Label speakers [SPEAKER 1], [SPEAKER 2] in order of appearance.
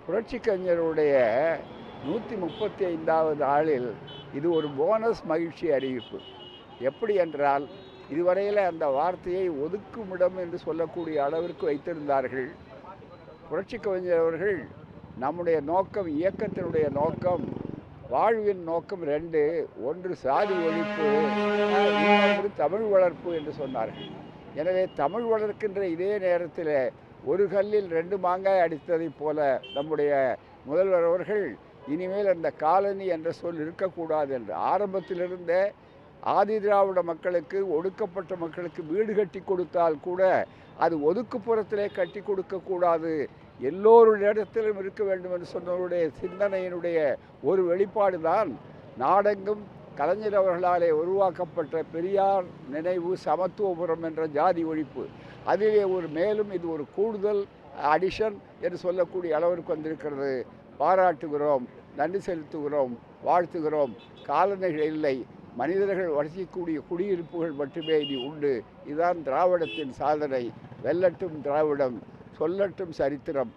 [SPEAKER 1] புரட்சி கவிஞருடைய 135வது நாளில் இது ஒரு போனஸ் மகிழ்ச்சி அறிவிப்பு. எப்படி என்றால், இதுவரையில் அந்த வார்த்தையை ஒதுக்குமிடம் என்று சொல்லக்கூடிய அளவிற்கு வைத்திருந்தார்கள். புரட்சி கவிஞர் அவர்கள் நம்முடைய நோக்கம், இயக்கத்தினுடைய நோக்கம், வாழ்வின் நோக்கம் 2. ஒன்று சாதி ஒழிப்பு, இன்னொன்று தமிழ் வளர்ப்பு என்று சொன்னார்கள். எனவே தமிழ் வளர்க்கின்ற இதே நேரத்தில் ஒரு கல்லில் 2 மாங்காய் அடித்ததைப் போல நம்முடைய முதல்வர் அவர்கள் இனிமேல் அந்த காலனி என்ற சொல் இருக்கக்கூடாது என்று ஆரம்பத்திலிருந்தே ஆதி திராவிட மக்களுக்கு, ஒடுக்கப்பட்ட மக்களுக்கு வீடு கட்டி கொடுத்தால் கூட அது ஒதுக்குப்புறத்திலே கட்டி கொடுக்கக்கூடாது, எல்லோருடைய இருக்க வேண்டும் என்று சொன்னவருடைய சிந்தனையினுடைய ஒரு வெளிப்பாடு தான் நாடெங்கும் கலைஞர் அவர்களாலே உருவாக்கப்பட்ட பெரியார் நினைவு சமத்துவபுரம் என்ற ஜாதி ஒழிப்பு. அதிலே மேலும் இது ஒரு கூடுதல் அடிஷன் என்று சொல்லக்கூடிய அளவிற்கு வந்திருக்கிறது. பாராட்டுகிறோம், நன்றி செலுத்துகிறோம், வாழ்த்துகிறோம். காலணிகள் இல்லை, மனிதர்கள் வசிக்கக்கூடிய குடியிருப்புகள் மட்டுமே இனி உண்டு. இதுதான் திராவிடத்தின் சாதனை. வெல்லட்டும் திராவிடம், சொல்லட்டும் சரித்திரம்.